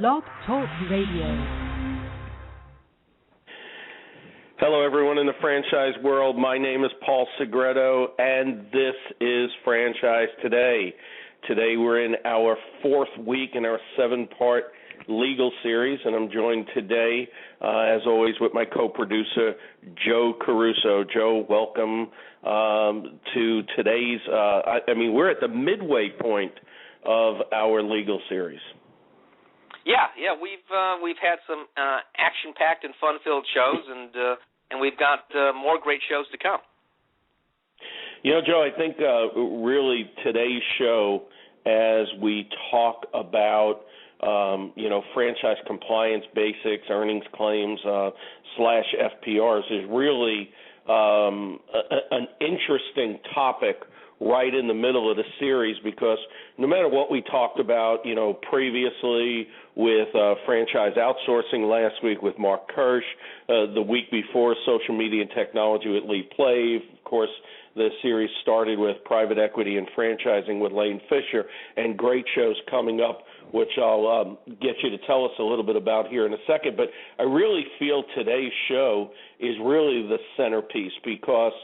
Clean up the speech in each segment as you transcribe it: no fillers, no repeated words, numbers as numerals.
Blog Talk Radio. Hello, everyone in the franchise world. My name is Paul Segreto, and this is Franchise Today. Today we're in our fourth week in our 7-part legal series, and I'm joined today, as always, with my co-producer, Joe Caruso. Joe, welcome to today's, we're at the midway point of our legal series. Yeah, we've had some action-packed and fun-filled shows, and we've got more great shows to come. You know, Joe, I think really today's show, as we talk about franchise compliance basics, earnings claims / FPRs, is really an interesting topic right in the middle of the series, because no matter what we talked about, previously with franchise outsourcing last week with Mark Kirsch, the week before social media and technology with Lee Plave, of course, the series started with private equity and franchising with Lane Fisher, and great shows coming up, which I'll get you to tell us a little bit about here in a second. But I really feel today's show is really the centerpiece, because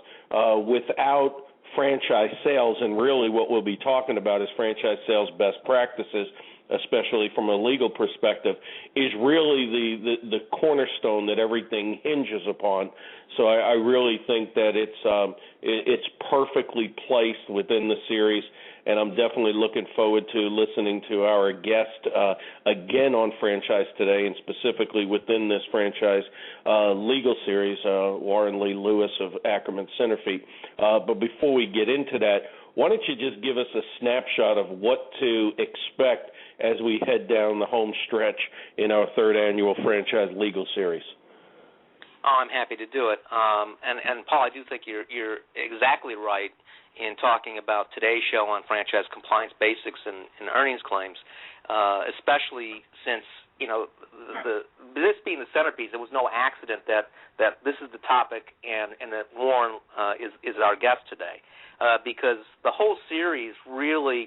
without franchise sales, and really what we'll be talking about is franchise sales best practices, especially from a legal perspective, is really the cornerstone that everything hinges upon. So I really think that it's perfectly placed within the series, and I'm definitely looking forward to listening to our guest again on Franchise Today, and specifically within this franchise legal series, Warren Lee Lewis of Akerman Senterfitt. But before we get into that, why don't you just give us a snapshot of what to expect as we head down the home stretch in our third annual franchise legal series? Oh, I'm happy to do it. And Paul, I do think you're exactly right in talking about today's show on franchise compliance basics and earnings claims, especially since, this being the centerpiece, it was no accident that this is the topic and that Warren is our guest today, because the whole series really,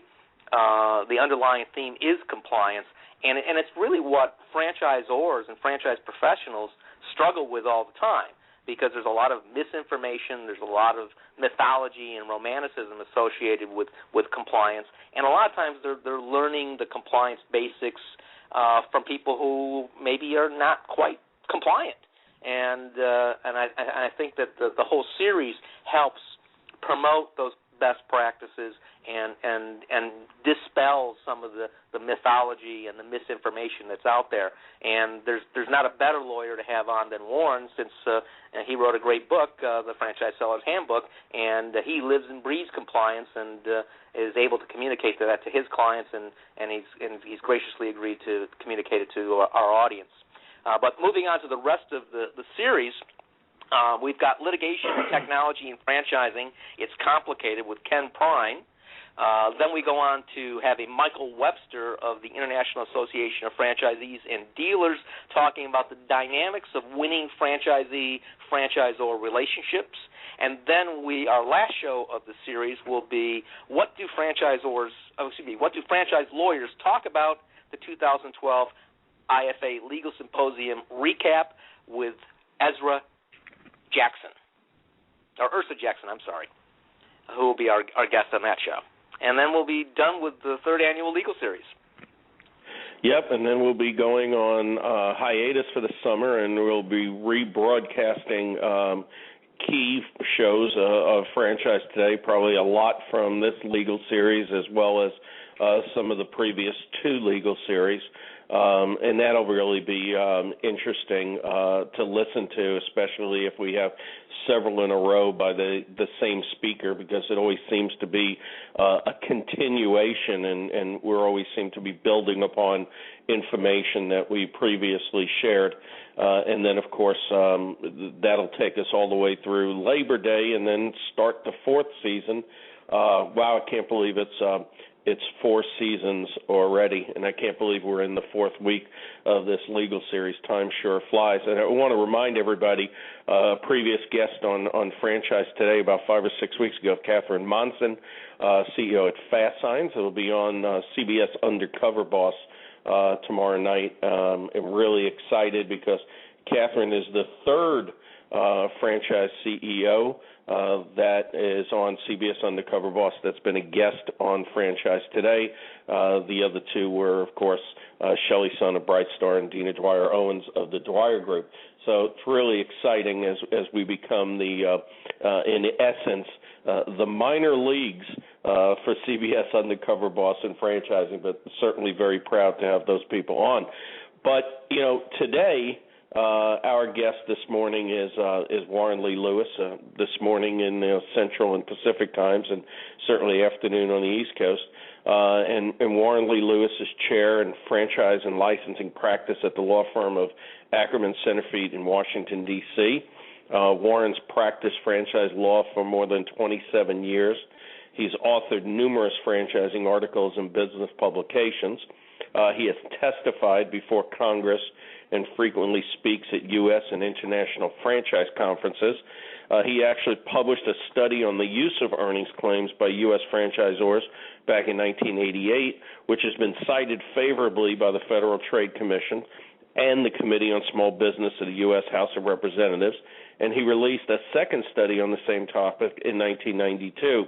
the underlying theme is compliance, and it's really what franchisors and franchise professionals struggle with all the time, because there's a lot of misinformation, there's a lot of mythology and romanticism associated with compliance, and a lot of times they're learning the compliance basics from people who maybe are not quite compliant, and I think that the whole series helps promote those best practices and dispel some of the mythology and the misinformation that's out there. And there's not a better lawyer to have on than Warren, since he wrote a great book, the Franchise Seller's Handbook, and he lives and breathes compliance and is able to communicate that to his clients, and he's graciously agreed to communicate it to our audience. But moving on to the rest of the series, we've got litigation and technology and franchising. It's complicated with Ken Prine. Then we go on to have a Michael Webster of the International Association of Franchisees and Dealers talking about the dynamics of winning franchisee-franchisor relationships. And then our last show of the series will be what do franchise lawyers talk about the 2012 IFA Legal Symposium recap with Ursa Jackson, who will be our guest on that show. And then we'll be done with the third annual legal series. Yep, and then we'll be going on hiatus for the summer, and we'll be rebroadcasting key shows of Franchise Today, probably a lot from this legal series as well as some of the previous two legal series. And that'll really be interesting to listen to, especially if we have several in a row by the same speaker, because it always seems to be a continuation, and we always seem to be building upon information that we previously shared. And then, of course, that'll take us all the way through Labor Day and then start the fourth season. Wow, I can't believe it's 4 seasons already, and I can't believe we're in the fourth week of this legal series. Time sure flies. And I want to remind everybody, a previous guest on Franchise Today about 5 or 6 weeks ago, Catherine Monson, CEO at Fast Signs. It'll be on CBS Undercover Boss tomorrow night. I'm really excited because Catherine is the third franchise CEO that is on CBS Undercover Boss that's been a guest on Franchise Today. The other two were, of course, Shelley Son of Bright Star and Dina Dwyer Owens of the Dwyer Group. So it's really exciting as we become in essence, the minor leagues for CBS Undercover Boss and franchising, but certainly very proud to have those people on. But, today, our guest this morning is Warren Lee Lewis, this morning in Central and Pacific times, and certainly afternoon on the East Coast. And Warren Lee Lewis is chair in franchise and licensing practice at the law firm of Akerman Senterfitt in Washington, D.C. Warren's practiced franchise law for more than 27 years. He's authored numerous franchising articles in business publications. He has testified before Congress and frequently speaks at U.S. and international franchise conferences. He actually published a study on the use of earnings claims by U.S. franchisors back in 1988, which has been cited favorably by the Federal Trade Commission and the Committee on Small Business of the U.S. House of Representatives, and he released a second study on the same topic in 1992.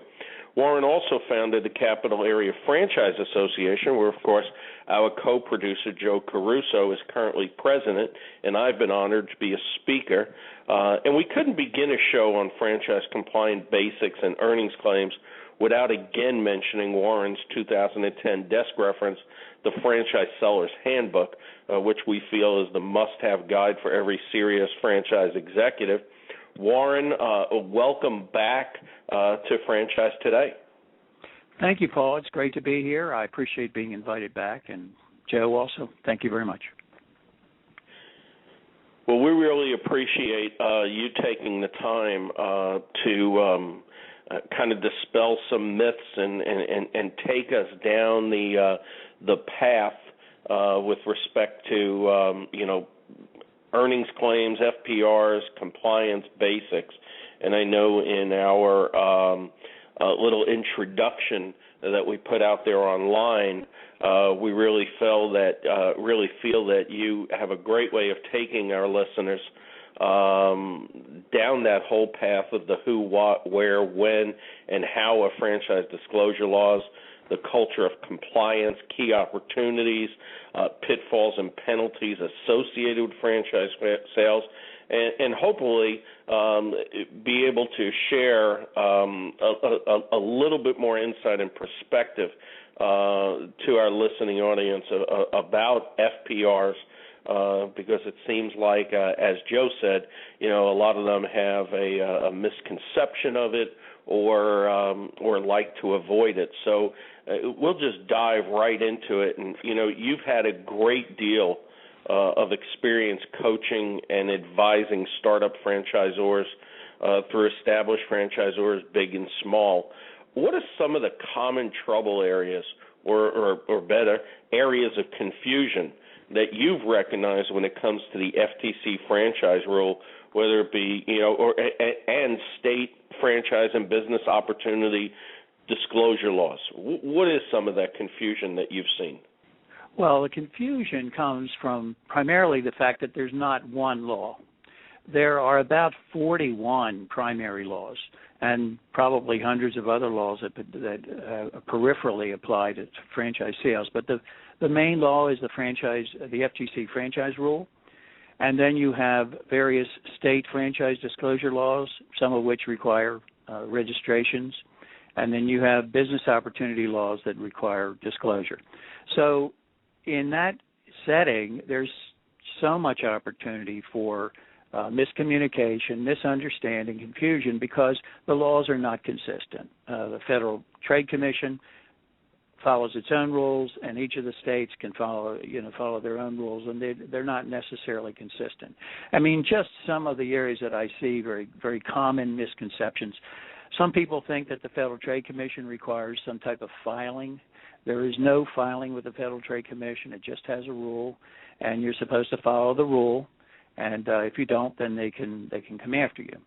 Warren also founded the Capital Area Franchise Association, where, of course, our co-producer, Joe Caruso, is currently president, and I've been honored to be a speaker. And we couldn't begin a show on franchise-compliant basics and earnings claims without again mentioning Warren's 2010 desk reference, the Franchise Seller's Handbook, which we feel is the must-have guide for every serious franchise executive. Warren, welcome back to Franchise Today. Thank you, Paul. It's great to be here. I appreciate being invited back. And Joe also, thank you very much. Well, we really appreciate you taking the time to kind of dispel some myths and take us down the path with respect to, earnings claims, FPRs, compliance basics. And I know in our little introduction that we put out there online, we really feel that you have a great way of taking our listeners down that whole path of the who, what, where, when, and how of franchise disclosure laws, the culture of compliance, key opportunities, pitfalls and penalties associated with franchise sales, and hopefully be able to share a little bit more insight and perspective to our listening audience about FPRs, because it seems like, as Joe said, a lot of them have a misconception of it or like to avoid it. So we'll just dive right into it. And, you've had a great deal of experience coaching and advising startup franchisors through established franchisors, big and small. What are some of the common trouble areas or better, areas of confusion that you've recognized when it comes to the FTC franchise rule, whether it be, and state franchise and business opportunity disclosure laws? What is some of that confusion that you've seen? Well, the confusion comes from primarily the fact that there's not one law. There are about 41 primary laws and probably hundreds of other laws that peripherally apply to franchise sales. But the main law is the FTC franchise rule. And then you have various state franchise disclosure laws, some of which require registrations. And then you have business opportunity laws that require disclosure. So in that setting, there's so much opportunity for miscommunication, misunderstanding, confusion, because the laws are not consistent. The Federal Trade Commission follows its own rules, and each of the states can follow their own rules, and they're not necessarily consistent. I mean, just some of the areas that I see very, very common misconceptions. Some people think that the Federal Trade Commission requires some type of filing. There is no filing with the Federal Trade Commission. It just has a rule, and you're supposed to follow the rule. And if you don't, then they can come after you.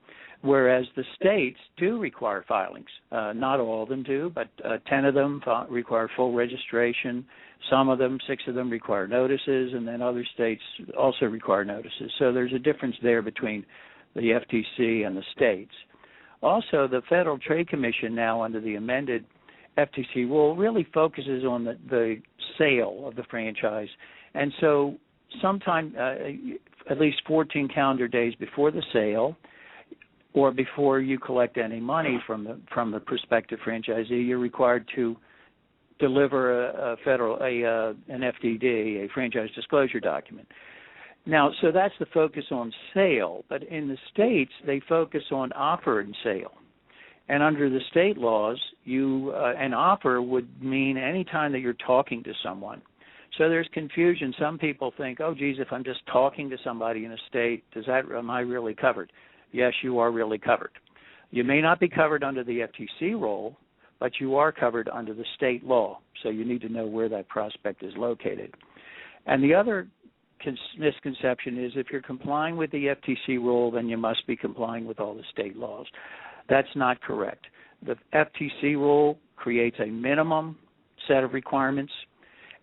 Whereas the states do require filings. Not all of them do, but 10 of them require full registration. Some of them, 6 of them, require notices, and then other states also require notices. So there's a difference there between the FTC and the states. Also, the Federal Trade Commission now, under the amended FTC rule, really focuses on the sale of the franchise. And so sometime, at least 14 calendar days before the sale, or before you collect any money from the prospective franchisee, you're required to deliver an FDD, a franchise disclosure document. Now, so that's the focus on sale, but in the states, they focus on offer and sale. And under the state laws, an offer would mean any time that you're talking to someone. So there's confusion. Some people think, oh, geez, if I'm just talking to somebody in a state, am I really covered? Yes, you are really covered. You may not be covered under the FTC rule, but you are covered under the state law. So you need to know where that prospect is located. And the other misconception is if you're complying with the FTC rule, then you must be complying with all the state laws. That's not correct. The FTC rule creates a minimum set of requirements,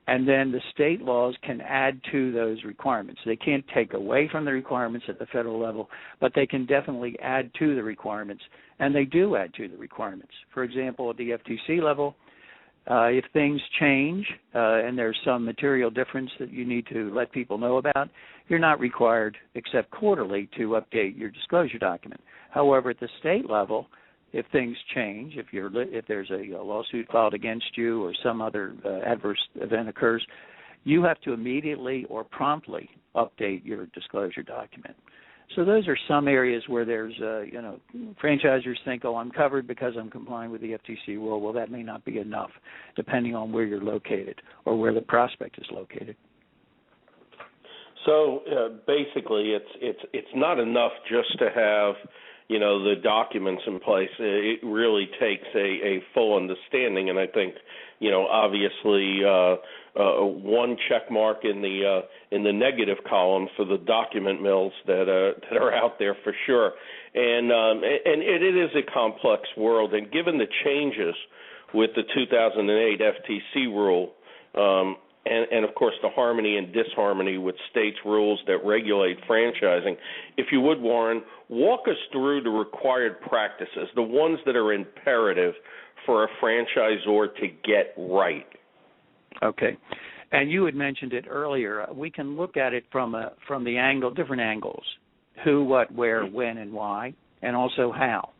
and then the state laws can add to those requirements. They can't take away from the requirements at the federal level, but they can definitely add to the requirements, and they do add to the requirements. For example, at the FTC level, if things change and there's some material difference that you need to let people know about, you're not required, except quarterly, to update your disclosure document. However, at the state level, if things change, if there's a lawsuit filed against you or some other adverse event occurs, you have to immediately or promptly update your disclosure document. So those are some areas where there's, franchisers think, oh, I'm covered because I'm complying with the FTC rule. Well, that may not be enough, depending on where you're located or where the prospect is located. So basically, it's not enough just to have the documents in place. It really takes a full understanding, and I think obviously one check mark in the negative column for the document mills that are out there for sure. And it is a complex world, and given the changes with the 2008 FTC rule. And, of course, the harmony and disharmony with states' rules that regulate franchising. If you would, Warren, walk us through the required practices, the ones that are imperative for a franchisor to get right. Okay. And you had mentioned it earlier. We can look at it from the different angles: who, what, where, when, and why, and also how.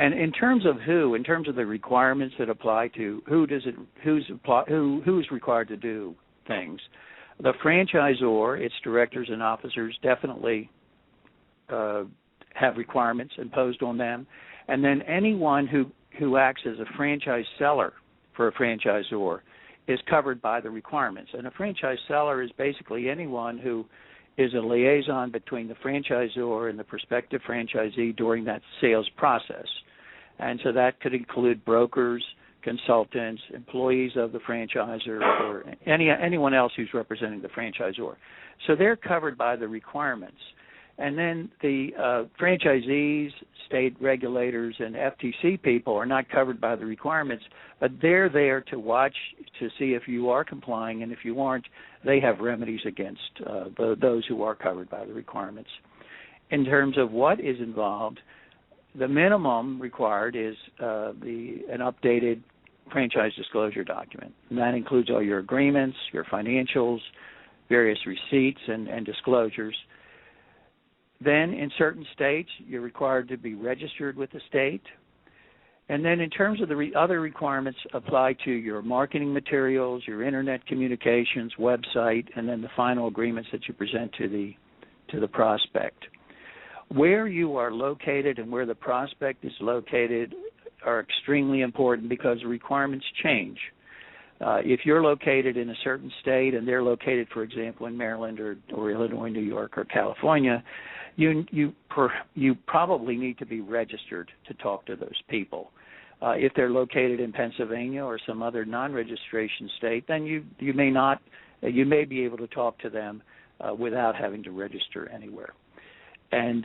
And in terms of in terms of the requirements that apply to who's required to do things, the franchisor, its directors and officers definitely have requirements imposed on them. And then anyone who acts as a franchise seller for a franchisor is covered by the requirements. And a franchise seller is basically anyone who is a liaison between the franchisor and the prospective franchisee during that sales process. And so that could include brokers, consultants, employees of the franchisor, or anyone else who's representing the franchisor. So they're covered by the requirements. And then the franchisees, state regulators, and FTC people are not covered by the requirements, but they're there to watch to see if you are complying, and if you aren't, they have remedies against those who are covered by the requirements. In terms of what is involved, the minimum required is an updated franchise disclosure document, and that includes all your agreements, your financials, various receipts and disclosures. Then in certain states, you're required to be registered with the state. And then in terms of the other requirements apply to your marketing materials, your internet communications, website, and then the final agreements that you present to the prospect. Where you are located and where the prospect is located are extremely important because the requirements change. If you're located in a certain state and they're located, for example, in Maryland or Illinois, New York, or California, you probably need to be registered to talk to those people. If they're located in Pennsylvania or some other non-registration state, then you may not. You may be able to talk to them without having to register anywhere. And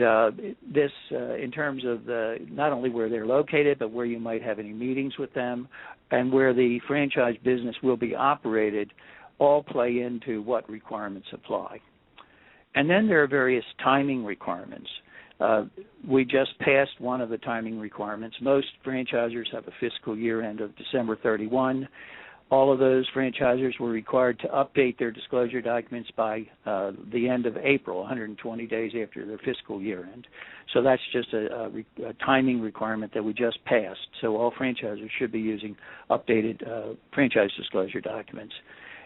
this, in terms of not only where they're located, but where you might have any meetings with them, and where the franchise business will be operated, all play into what requirements apply. And then there are various timing requirements. We just passed one of the timing requirements. Most franchisors have a fiscal year end of December 31. All of those franchisors were required to update their disclosure documents by the end of April, 120 days after their fiscal year end. So that's just a timing requirement that we just passed. So all franchisors should be using updated franchise disclosure documents.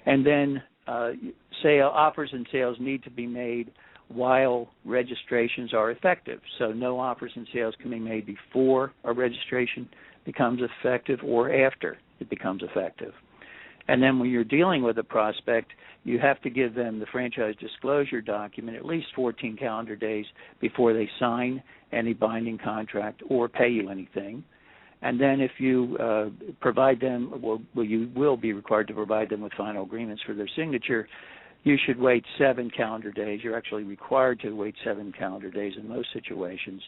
And then offers and sales need to be made while registrations are effective. So no offers and sales can be made before a registration becomes effective or after it becomes effective. And then when you're dealing with a prospect, you have to give them the franchise disclosure document at least 14 calendar days before they sign any binding contract or pay you anything. And then if you provide them, you will be required to provide them with final agreements for their signature. You should wait 7 calendar days. You're actually required to wait 7 calendar days in most situations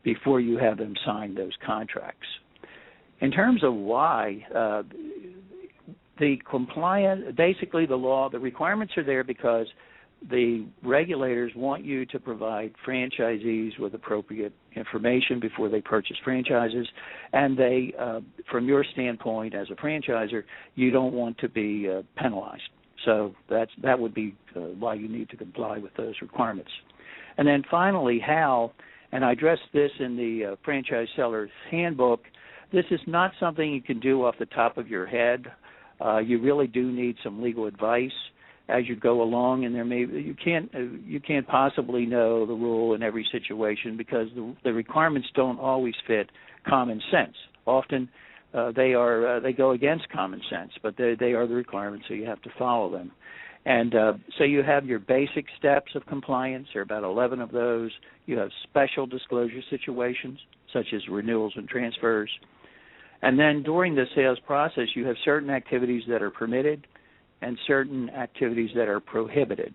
before you have them sign those contracts. In terms of why, basically the requirements are there because the regulators want you to provide franchisees with appropriate information before they purchase franchises, and they, from your standpoint as a franchisor, you don't want to be penalized. So that would be why you need to comply with those requirements. And then finally, how, and I addressed this in the Franchise Seller's Handbook, this is not something you can do off the top of your head. You really do need some legal advice as you go along, and you can't possibly know the rule in every situation because the requirements don't always fit common sense. Often they go against common sense, but they are the requirements, so you have to follow them. And so you have your basic steps of compliance. There are about 11 of those. You have special disclosure situations, such as renewals and transfers. And then during the sales process, you have certain activities that are permitted and certain activities that are prohibited.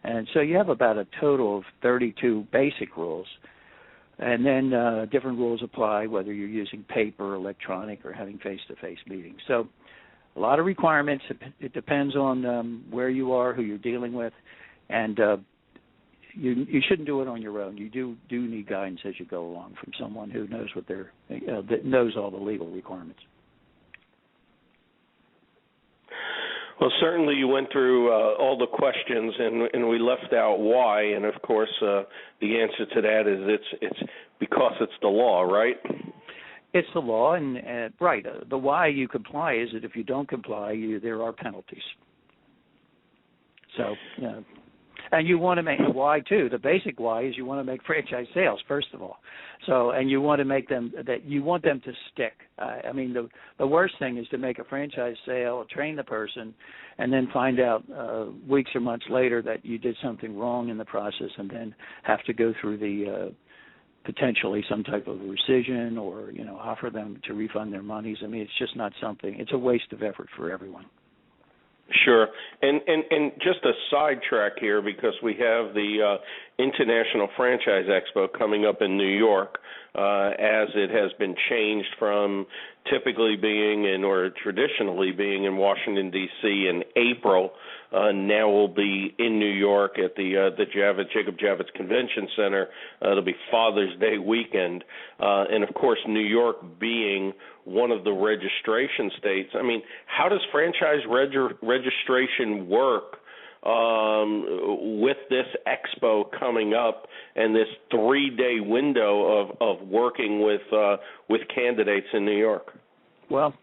And so you have about a total of 32 basic rules. And then different rules apply, whether you're using paper, electronic, or having face-to-face meetings. So a lot of requirements. It depends on where you are, who you're dealing with, and you shouldn't do it on your own. You do need guidance as you go along from someone who knows that knows all the legal requirements. Well, certainly you went through all the questions, and we left out why. And of course, the answer to that is it's because it's the law, right? It's the law, and right. The why you comply is that if you don't comply, there are penalties. So, and you want to make the why too. The basic why is you want to make franchise sales first of all. So, and you want to make them you want them to stick. I mean, the worst thing is to make a franchise sale, train the person, and then find out weeks or months later that you did something wrong in the process, and then have to go through the potentially some type of rescission or offer them to refund their monies. I mean, it's just not something. It's a waste of effort for everyone. Sure. And just a sidetrack here, because we have the International Franchise Expo coming up in New York, as it has been changed from typically being or traditionally being in Washington, D.C. in April. Now we'll be in New York at the Jacob Javits Convention Center. It'll be Father's Day weekend. And, of course, New York being one of the registration states. I mean, how does franchise registration work with this expo coming up and this 3-day window of working with candidates in New York? Well,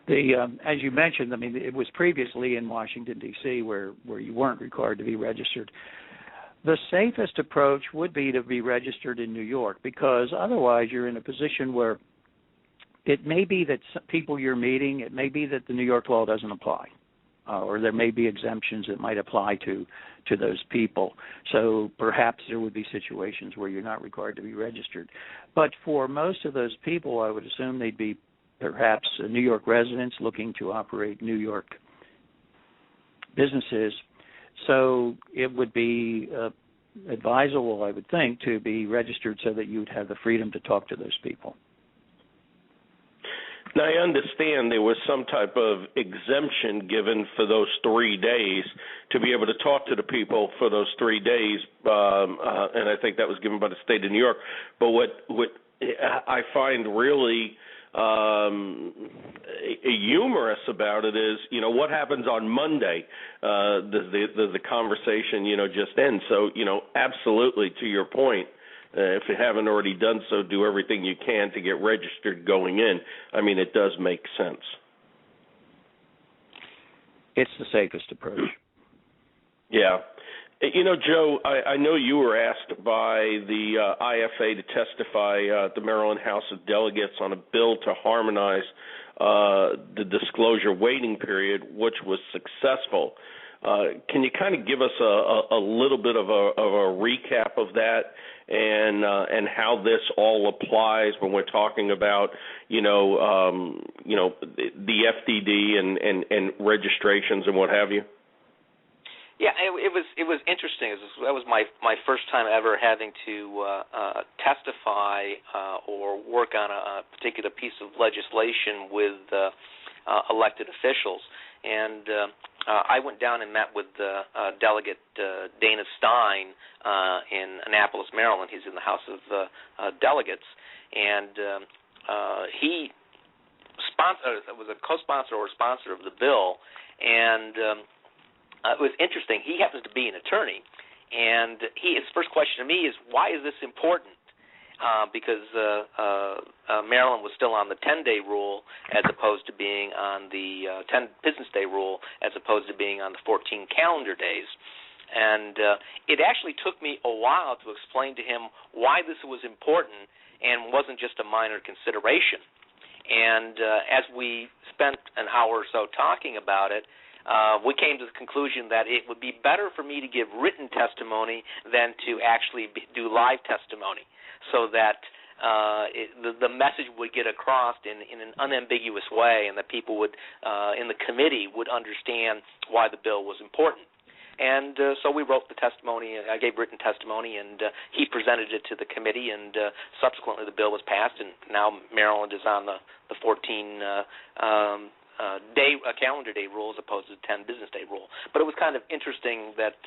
as you mentioned, I mean, it was previously in Washington, D.C., where you weren't required to be registered. The safest approach would be to be registered in New York, because otherwise you're in a position where it may be that people you're meeting, it may be that the New York law doesn't apply, or there may be exemptions that might apply to those people. So perhaps there would be situations where you're not required to be registered. But for most of those people, I would assume they'd be perhaps New York residents looking to operate New York businesses. So it would be advisable, I would think, to be registered so that you would have the freedom to talk to those people. Now, I understand there was some type of exemption given for those 3 days to be able to talk to the people for those 3 days, and I think that was given by the state of New York. But what I find really humorous about it is, what happens on Monday? Does the conversation, just end? So, absolutely, to your point, if you haven't already done so, do everything you can to get registered going in. I mean, it does make sense. It's the safest approach. Yeah. Joe, I know you were asked by the IFA to testify at the Maryland House of Delegates on a bill to harmonize the disclosure waiting period, which was successful. Can you kind of give us a little bit of a recap of that and how this all applies when we're talking about the FDD and registrations and what have you? Yeah, it was interesting. That was my first time ever having to testify or work on a particular piece of legislation with elected officials. And I went down and met with Delegate Dana Stein in Annapolis, Maryland. He's in the House of Delegates, and he was a co-sponsor or sponsor of the bill, and it was interesting. He happens to be an attorney, and his first question to me is, why is this important? Because Maryland was still on the 10-day rule as opposed to being on the 10 business day rule as opposed to being on the 14 calendar days. And it actually took me a while to explain to him why this was important and wasn't just a minor consideration. And as we spent an hour or so talking about it, we came to the conclusion that it would be better for me to give written testimony than to actually do live testimony, so that the message would get across in an unambiguous way, and that people would, in the committee, would understand why the bill was important. And so we wrote the testimony. I gave written testimony, and he presented it to the committee, and subsequently the bill was passed, and now Maryland is on the 14 calendar day rule as opposed to the 10 business day rule. But it was kind of interesting that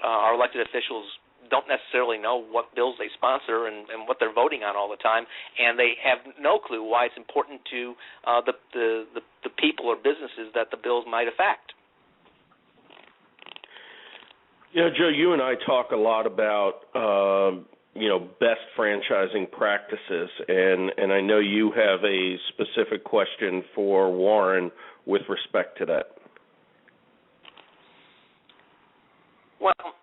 our elected officials don't necessarily know what bills they sponsor and what they're voting on all the time, and they have no clue why it's important to the people or businesses that the bills might affect. Joe, you and I talk a lot about best franchising practices, and I know you have a specific question for Warren with respect to that. Well,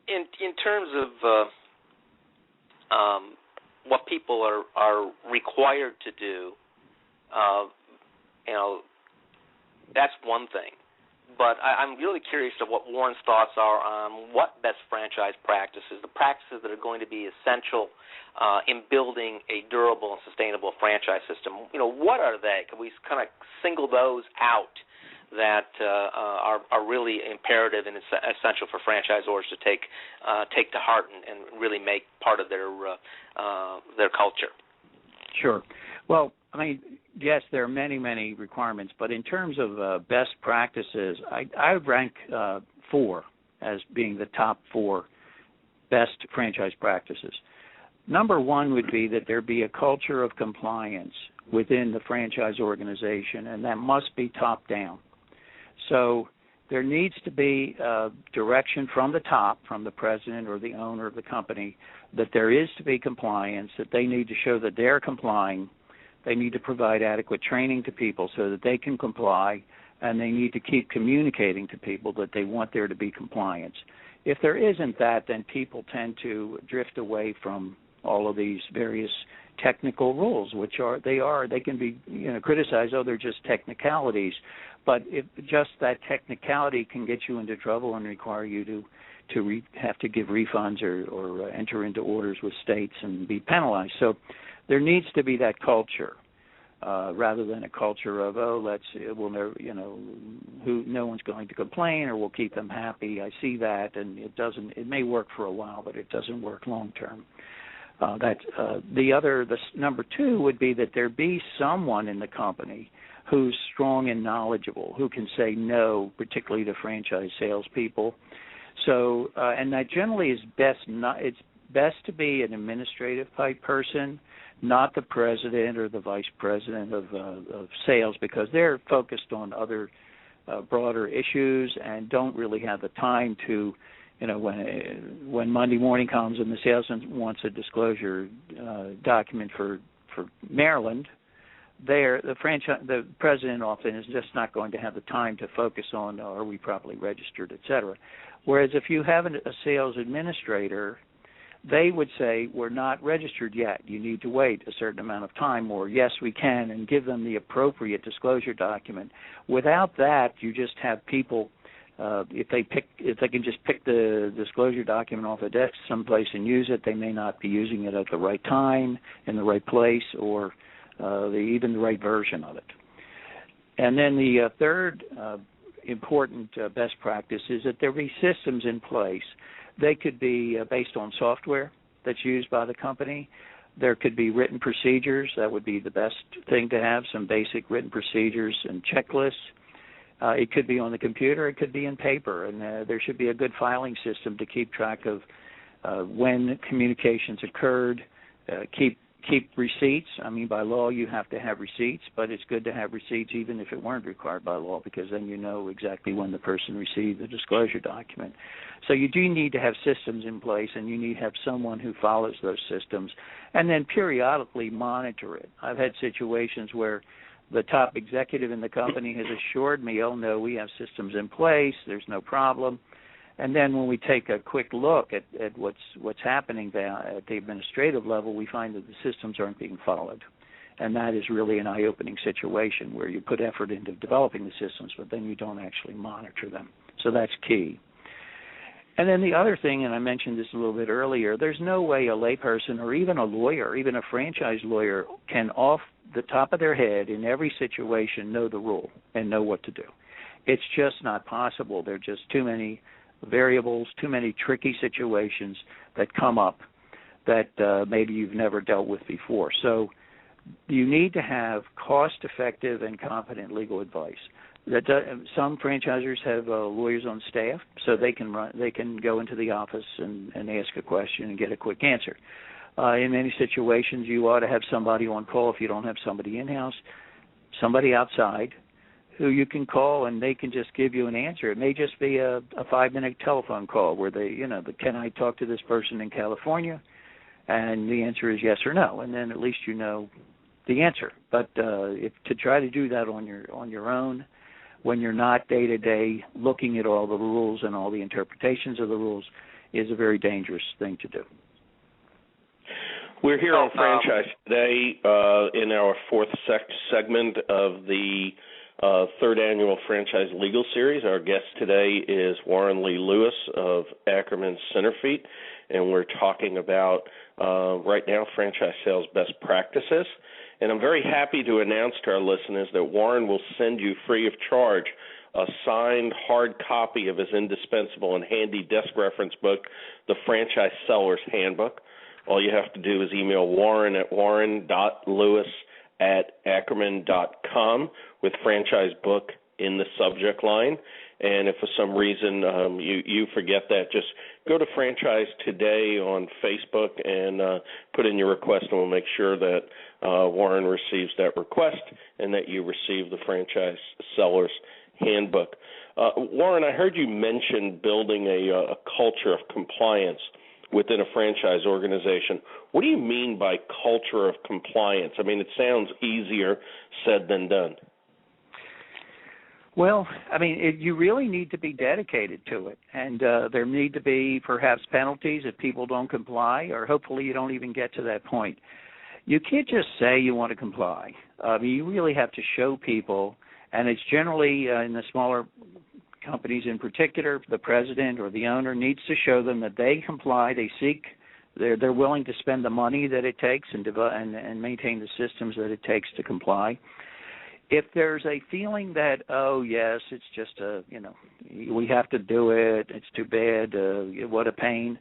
in terms of what people are required to do, that's one thing. But I'm really curious of what Warren's thoughts are on what best franchise practices, the practices that are going to be essential in building a durable and sustainable franchise system. What are they? Can we kind of single those out that are really imperative and essential for franchisors to take to heart and really make part of their culture? Sure. Well, I mean, yes, there are many, many requirements, but in terms of best practices, I would rank 4 as being the top 4 best franchise practices. Number 1 would be that there be a culture of compliance within the franchise organization, and that must be top down. So there needs to be direction from the top, from the president or the owner of the company, that there is to be compliance, that they need to show that they're complying. They need to provide adequate training to people so that they can comply, and they need to keep communicating to people that they want there to be compliance. If there isn't that, then people tend to drift away from all of these various technical rules, which they can be criticized. Oh, they're just technicalities, but if just that technicality can get you into trouble and require you to have to give refunds or enter into orders with states and be penalized. So there needs to be that culture. rather than a culture of, we'll never, no one's going to complain, or we'll keep them happy. I see that, and it may work for a while, but it doesn't work long term. The number two would be that there be someone in the company who's strong and knowledgeable, who can say no, particularly to franchise salespeople. So, and that generally is best. It's best to be an administrative type person, not the president or the vice president of sales, because they're focused on other broader issues and don't really have the time to, when Monday morning comes and the salesman wants a disclosure document for Maryland, the president often is just not going to have the time to focus on, are we properly registered, et cetera. Whereas if you have a sales administrator, they would say, we're not registered yet. You need to wait a certain amount of time, or yes, we can, and give them the appropriate disclosure document. Without that, you just have people, if they can just pick the disclosure document off a desk someplace and use it, they may not be using it at the right time, in the right place, or even the right version of it. And then the third important best practice is that there be systems in place. They could be based on software that's used by the company. There could be written procedures. That would be the best thing to have, some basic written procedures and checklists. It could be on the computer. It could be in paper. And there should be a good filing system to keep track of when communications occurred, keep receipts. I mean, by law, you have to have receipts, but it's good to have receipts even if it weren't required by law, because then you know exactly when the person received the disclosure document. So you do need to have systems in place, and you need to have someone who follows those systems, and then periodically monitor it. I've had situations where the top executive in the company has assured me, oh, no, we have systems in place, there's no problem. And then when we take a quick look at what's happening at the administrative level, we find that the systems aren't being followed. And that is really an eye-opening situation where you put effort into developing the systems, but then you don't actually monitor them. So that's key. And then the other thing, and I mentioned this a little bit earlier, there's no way a layperson or even a lawyer, even a franchise lawyer, can off the top of their head in every situation know the rule and know what to do. It's just not possible. There are just too many variables, too many tricky situations that come up that maybe you've never dealt with before. So you need to have cost-effective and competent legal advice. Some franchisors have lawyers on staff, so they can go into the office and ask a question and get a quick answer. In many situations, you ought to have somebody on call if you don't have somebody in-house, somebody outside, who you can call and they can just give you an answer. It may just be a 5-minute telephone call where can I talk to this person in California? And the answer is yes or no, and then at least you know the answer. But to try to do that on your own, when you're not day-to-day looking at all the rules and all the interpretations of the rules, is a very dangerous thing to do. We're here on Franchise today in our fourth segment of the third annual Franchise Legal Series. Our guest today is Warren Lee Lewis of Akerman Senterfitt, and we're talking about right now franchise sales best practices. And I'm very happy to announce to our listeners that Warren will send you free of charge a signed hard copy of his indispensable and handy desk reference book, The Franchise Seller's Handbook. All you have to do is email Warren at warren.lewis@akerman.com with franchise book in the subject line. And if for some reason you forget that, just go to Franchise Today on Facebook and put in your request, and we'll make sure that Warren receives that request and that you receive the Franchise Seller's Handbook. Warren, I heard you mention building a culture of compliance within a franchise organization. What do you mean by culture of compliance? I mean, it sounds easier said than done. Well, I mean, you really need to be dedicated to it, and there need to be perhaps penalties if people don't comply, or hopefully you don't even get to that point. You can't just say you want to comply. You really have to show people, and it's generally in the smaller companies in particular, the president or the owner needs to show them that they comply, they seek they're willing to spend the money that it takes and maintain the systems that it takes to comply. If there's a feeling that, oh yes, it's just we have to do it, it's too bad, what a pain,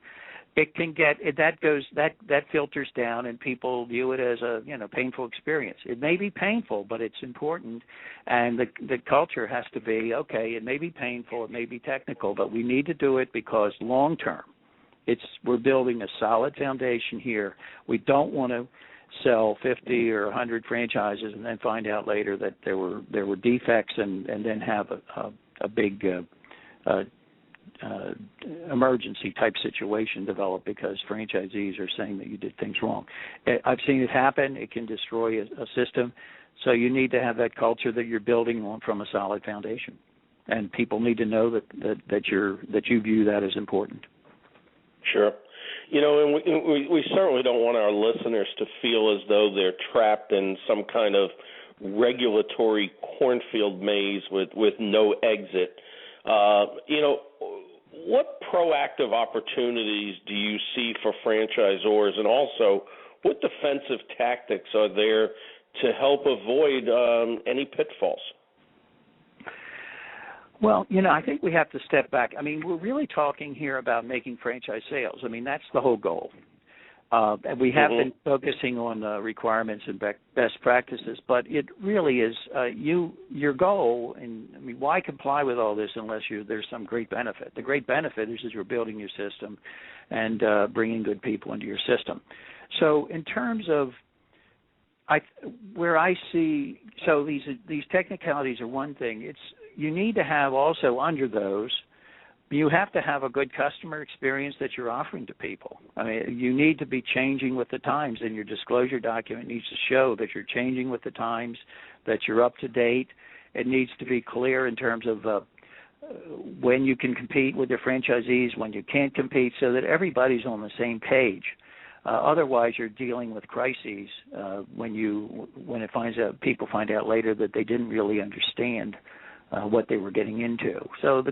it can get that filters down, and people view it as a painful experience. It may be painful, but it's important, and the culture has to be, okay, it may be painful, it may be technical, but we need to do it because long term, we're building a solid foundation here. We don't want to sell 50 or 100 franchises and then find out later that there were defects and then have a big emergency type situation develop because franchisees are saying that you did things wrong. I've seen it happen. It can destroy a system. So you need to have that culture that you're building on from a solid foundation, and people need to know that you view that as important. Sure. And we certainly don't want our listeners to feel as though they're trapped in some kind of regulatory cornfield maze with no exit. What proactive opportunities do you see for franchisors, and also what defensive tactics are there to help avoid any pitfalls? Well, I think we have to step back. I mean, we're really talking here about making franchise sales. I mean, that's the whole goal. And we have been focusing on requirements and best practices, but it really is your goal. And I mean, why comply with all this unless there's some great benefit? The great benefit is you're building your system and bringing good people into your system. So in terms of these technicalities are one thing. You need to have also under those, you have to have a good customer experience that you're offering to people. I mean, you need to be changing with the times, and your disclosure document needs to show that you're changing with the times, that you're up to date. It needs to be clear in terms of when you can compete with your franchisees, when you can't compete, so that everybody's on the same page. Otherwise, you're dealing with crises when people find out later that they didn't really understand what they were getting into. So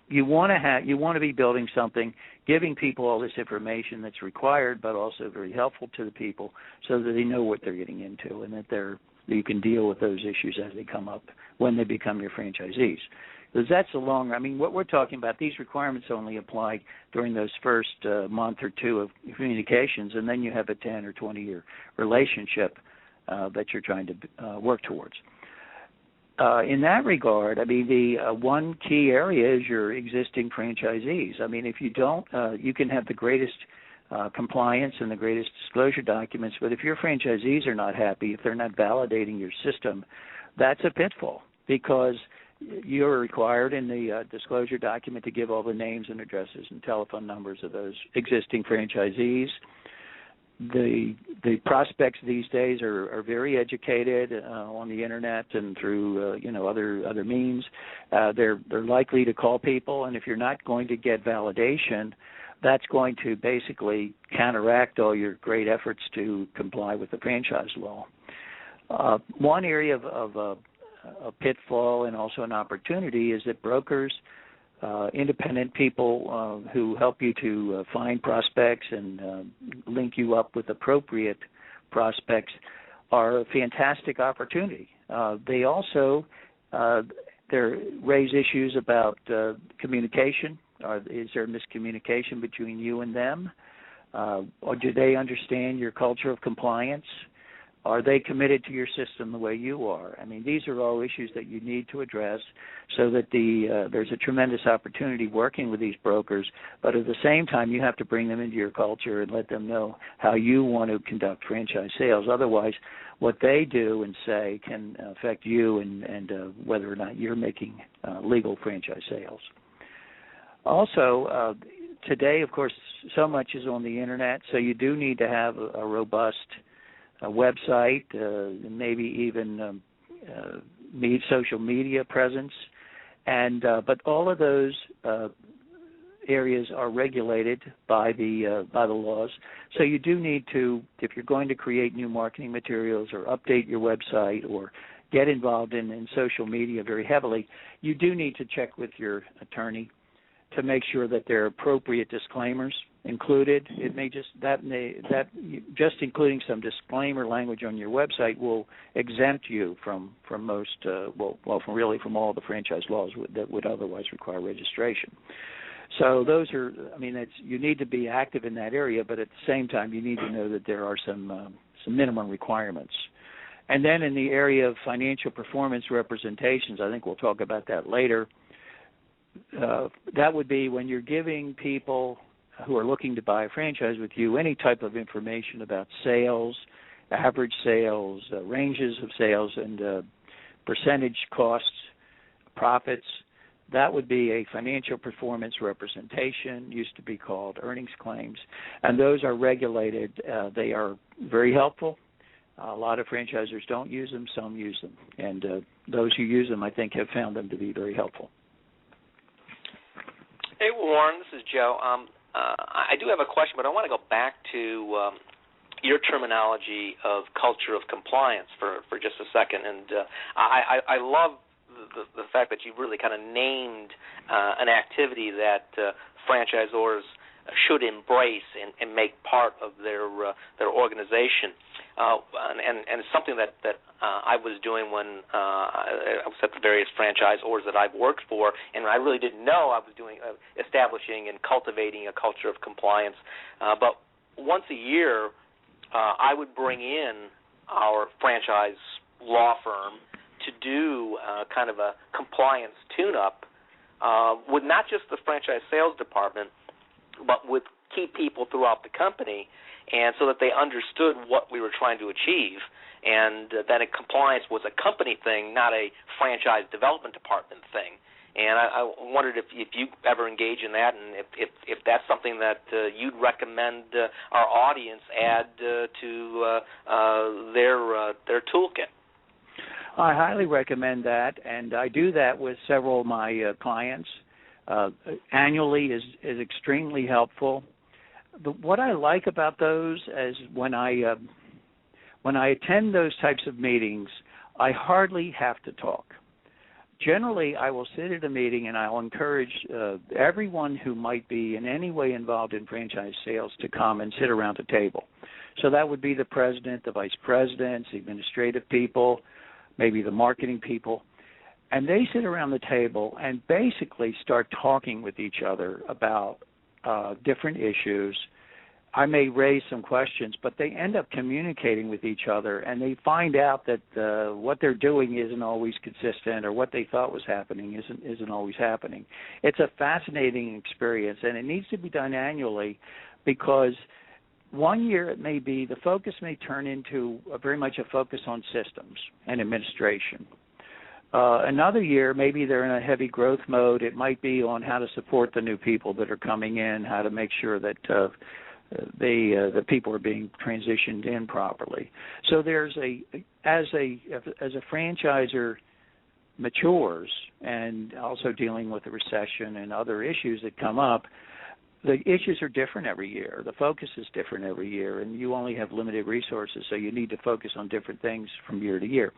you want to be building something, giving people all this information that's required, but also very helpful to the people, so that they know what they're getting into, and that you can deal with those issues as they come up when they become your franchisees. Because that's what we're talking about, these requirements only apply during those first month or two of communications, and then you have a 10 or 20-year relationship that you're trying to work towards. In that regard, I mean, the one key area is your existing franchisees. I mean, if you don't, you can have the greatest compliance and the greatest disclosure documents, but if your franchisees are not happy, if they're not validating your system, that's a pitfall, because you're required in the disclosure document to give all the names and addresses and telephone numbers of those existing franchisees. The prospects these days are very educated on the internet and through other means. They're likely to call people, and if you're not going to get validation, that's going to basically counteract all your great efforts to comply with the franchise law. One area of a pitfall and also an opportunity is that brokers, independent people who help you to find prospects and link you up with appropriate prospects are a fantastic opportunity. They also raise issues about communication. Is there miscommunication between you and them? Or do they understand your culture of compliance? Are they committed to your system the way you are? I mean, these are all issues that you need to address, so that there's a tremendous opportunity working with these brokers, but at the same time, you have to bring them into your culture and let them know how you want to conduct franchise sales. Otherwise, what they do and say can affect you and whether or not you're making legal franchise sales. Also, today, of course, so much is on the internet, so you do need to have a robust website, maybe even social media presence, but all of those areas are regulated by the laws. So you do need to, if you're going to create new marketing materials or update your website or get involved in social media very heavily, you do need to check with your attorney to make sure that there are appropriate disclaimers included. It may just just including some disclaimer language on your website will exempt you from most from all the franchise laws that would otherwise require registration. So those are, you need to be active in that area, but at the same time, you need to know that there are some minimum requirements. And then in the area of financial performance representations, I think we'll talk about that later. That would be when you're giving people who are looking to buy a franchise with you any type of information about sales, average sales, ranges of sales, and percentage costs, profits. That would be a financial performance representation, used to be called earnings claims, and those are regulated. They are very helpful. A lot of franchisors don't use them, some use them, and those who use them, I think, have found them to be very helpful. Hey, Warren, this is Joe. I do have a question, but I want to go back to your terminology of culture of compliance for just a second. And I love the fact that you really kind of named an activity that franchisors should embrace and make part of their organization. And it's something that I was doing when I was at the various franchisors that I've worked for, and I really didn't know I was doing establishing and cultivating a culture of compliance. But once a year, I would bring in our franchise law firm to do kind of a compliance tune-up with not just the franchise sales department, but with key people throughout the company, and so that they understood what we were trying to achieve, and that compliance was a company thing, not a franchise development department thing. And I wondered if you ever engage in that, and if that's something that you'd recommend our audience add to their toolkit. I highly recommend that, and I do that with several of my clients. Annually is extremely helpful. What I like about those is when I attend those types of meetings, I hardly have to talk. Generally, I will sit at a meeting and I'll encourage everyone who might be in any way involved in franchise sales to come and sit around the table. So that would be the president, the vice presidents, the administrative people, maybe the marketing people. And they sit around the table and basically start talking with each other about different issues. I may raise some questions, but they end up communicating with each other, and they find out that what they're doing isn't always consistent, or what they thought was happening isn't always happening. It's a fascinating experience, and it needs to be done annually, because one year it may be the focus may turn into very much a focus on systems and administration. Another year, maybe they're in a heavy growth mode. It might be on how to support the new people that are coming in, how to make sure that the people are being transitioned in properly. So there's as a franchisor matures, and also dealing with the recession and other issues that come up, the issues are different every year. The focus is different every year, and you only have limited resources, so you need to focus on different things from year to year.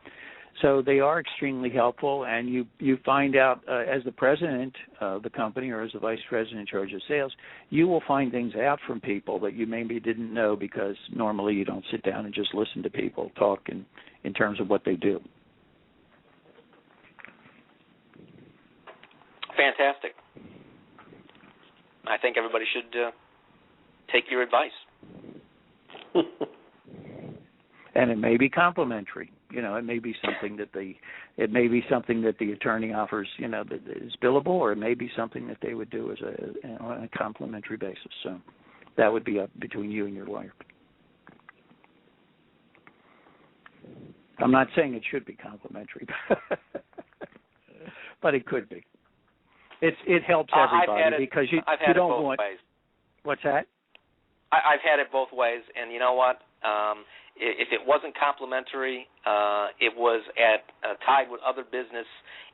So they are extremely helpful, and you find out as the president of the company or as the vice president in charge of sales, you will find things out from people that you maybe didn't know, because normally you don't sit down and just listen to people talk in terms of what they do. Fantastic. I think everybody should take your advice. And it may be complimentary. It may be something that the attorney offers, that is billable, or it may be something that they would do on a complimentary basis. So that would be up between you and your lawyer. I'm not saying it should be complimentary, but it could be. It helps everybody, because you don't want. Ways. What's that? I've had it both ways, and you know what? If it wasn't complimentary, it was tied with other business,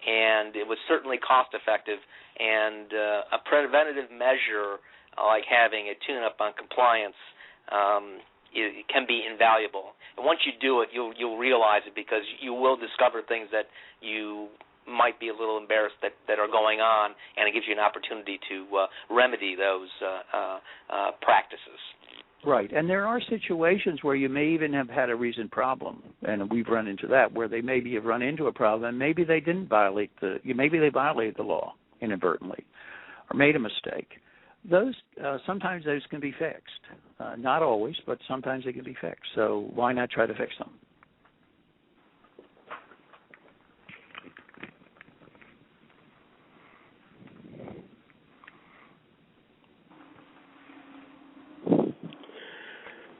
and it was certainly cost-effective. And a preventative measure like having a tune-up on compliance it can be invaluable. And once you do it, you'll realize it, because you will discover things that you might be a little embarrassed that are going on, and it gives you an opportunity to remedy those practices. Right, and there are situations where you may even have had a recent problem, and we've run into that, where they maybe have run into a problem, and maybe they didn't violate maybe they violated the law inadvertently, or made a mistake. Those sometimes those can be fixed. Not always, but sometimes they can be fixed. So why not try to fix them?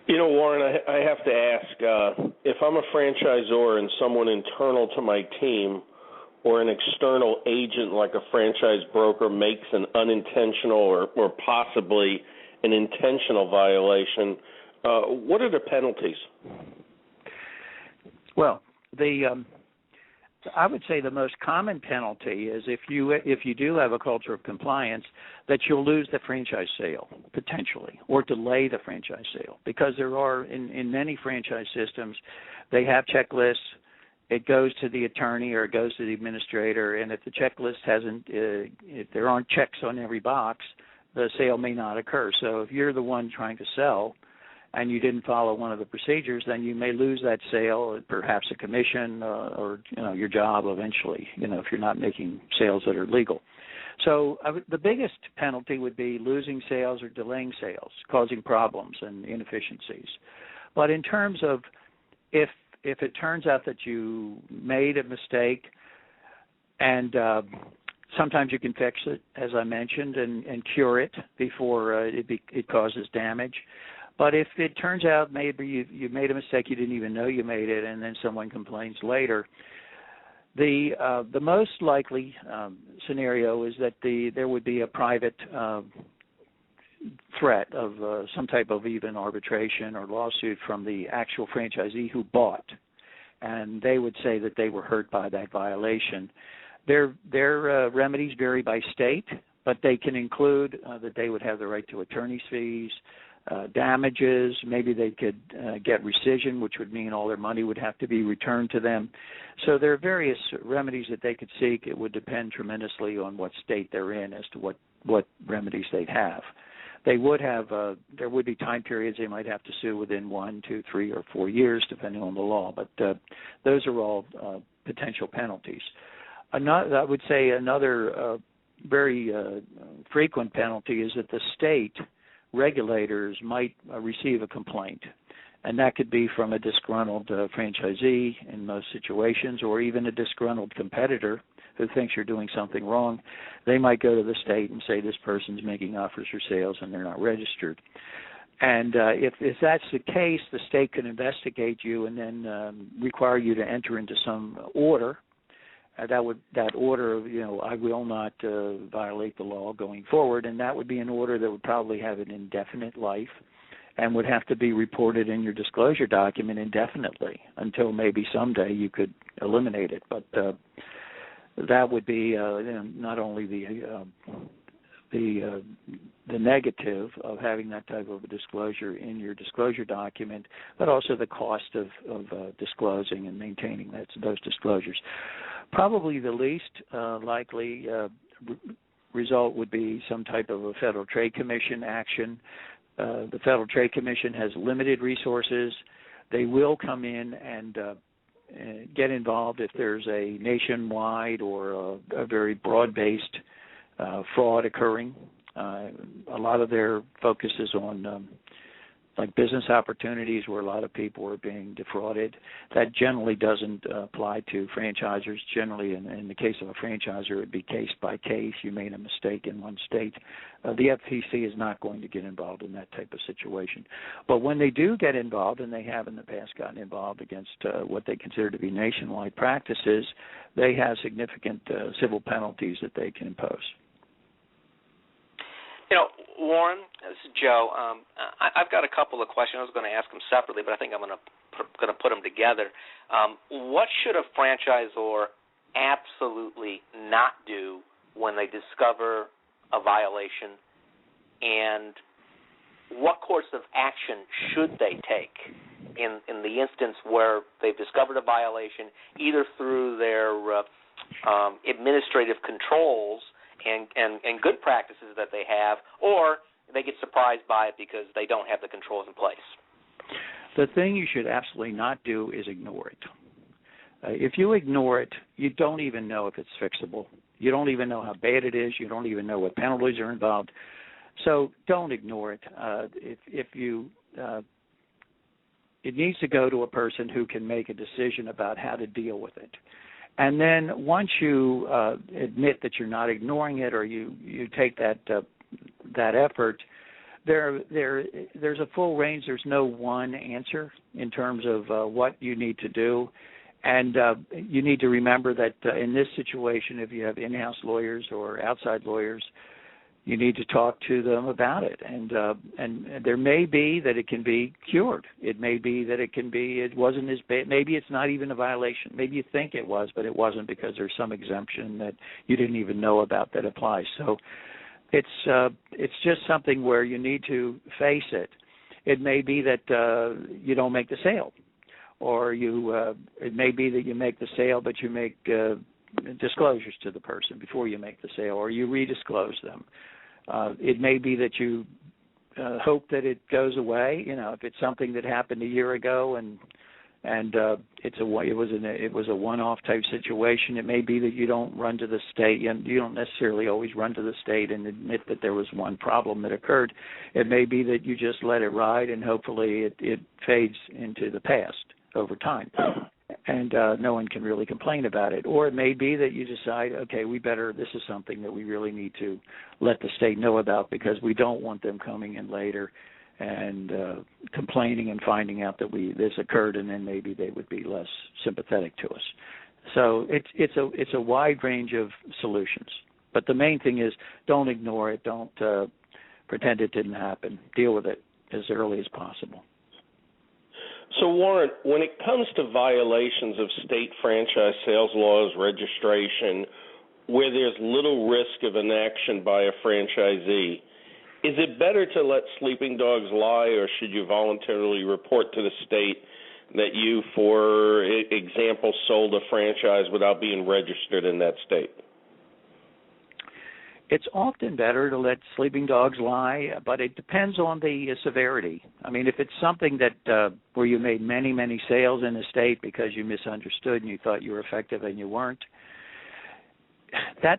You know, Warren, I have to ask, if I'm a franchisor and someone internal to my team or an external agent like a franchise broker makes an unintentional or possibly an intentional violation, what are the penalties? Well, I would say the most common penalty is if you do have a culture of compliance, that you'll lose the franchise sale potentially, or delay the franchise sale, because there are in many franchise systems, they have checklists. It goes to the attorney or it goes to the administrator, and if the checklist if there aren't checks on every box, the sale may not occur. So if you're the one trying to sell and you didn't follow one of the procedures, then you may lose that sale, perhaps a commission or your job eventually, if you're not making sales that are legal. So the biggest penalty would be losing sales or delaying sales, causing problems and inefficiencies. But in terms of if it turns out that you made a mistake, and sometimes you can fix it, as I mentioned, and cure it before it causes damage. But if it turns out maybe you made a mistake, you didn't even know you made it, and then someone complains later, the most likely scenario is that there would be a private threat of some type of even arbitration or lawsuit from the actual franchisee who bought, and they would say that they were hurt by that violation. Their remedies vary by state, but they can include that they would have the right to attorney's fees, damages. Maybe they could get rescission, which would mean all their money would have to be returned to them. So there are various remedies that they could seek. It would depend tremendously on what state they're in as to what remedies they'd have. They would have there would be time periods they might have to sue within 1, 2, 3, or 4 years, depending on the law. But those are all potential penalties. I would say another very frequent penalty is that the state regulators might receive a complaint, and that could be from a disgruntled franchisee in most situations, or even a disgruntled competitor who thinks you're doing something wrong. They might go to the state and say this person's making offers for sales and they're not registered. And if that's the case, the state can investigate you and then require you to enter into some order. That order, I will not violate the law going forward, and that would be an order that would probably have an indefinite life and would have to be reported in your disclosure document indefinitely until maybe someday you could eliminate it. But that would be not only the negative of having that type of a disclosure in your disclosure document, but also the cost of disclosing and maintaining those disclosures. Probably the least likely result would be some type of a Federal Trade Commission action. The Federal Trade Commission has limited resources. They will come in and get involved if there's a nationwide or a very broad-based fraud occurring. A lot of their focus is on like business opportunities where a lot of people are being defrauded. That generally doesn't apply to franchisors. Generally, in the case of a franchisor, it would be case by case. You made a mistake in one state. The FTC is not going to get involved in that type of situation. But when they do get involved, and they have in the past gotten involved against what they consider to be nationwide practices, they have significant civil penalties that they can impose. Warren, this is Joe. I've got a couple of questions. I was going to ask them separately, but I think I'm going to put them together. What should a franchisor absolutely not do when they discover a violation, and what course of action should they take in the instance where they've discovered a violation, either through their administrative controls and good practices that they have, or they get surprised by it because they don't have the controls in place. The thing you should absolutely not do is ignore it. If you ignore it, you don't even know if it's fixable. You don't even know how bad it is. You don't even know what penalties are involved. So don't ignore it. It needs to go to a person who can make a decision about how to deal with it. And then once you admit that you're not ignoring it, or you take that effort, there's a full range. There's no one answer in terms of what you need to do. And you need to remember that in this situation, if you have in-house lawyers or outside lawyers, you need to talk to them about it. And there may be that it can be cured. It may be that it wasn't as bad. Maybe it's not even a violation. Maybe you think it was, but it wasn't, because there's some exemption that you didn't even know about that applies. So it's just something where you need to face it. It may be that you don't make the sale. Or it may be that you make the sale, but you make disclosures to the person before you make the sale, or you redisclose them. It may be that you hope that it goes away. If it's something that happened a year ago and it was a one-off type situation, it may be that you don't run to the state. You don't necessarily always run to the state and admit that there was one problem that occurred. It may be that you just let it ride, and hopefully it fades into the past over time, and no one can really complain about it. Or it may be that you decide, okay, this is something that we really need to let the state know about, because we don't want them coming in later and complaining and finding out that this occurred, and then maybe they would be less sympathetic to us. So it's a wide range of solutions. But the main thing is, don't ignore it. Don't pretend it didn't happen. Deal with it as early as possible. So, Warren, when it comes to violations of state franchise sales laws, registration, where there's little risk of an action by a franchisee, is it better to let sleeping dogs lie, or should you voluntarily report to the state that you, for example, sold a franchise without being registered in that state? It's often better to let sleeping dogs lie, but it depends on the severity. I mean, if it's something that where you made many, many sales in the state because you misunderstood and you thought you were effective and you weren't, that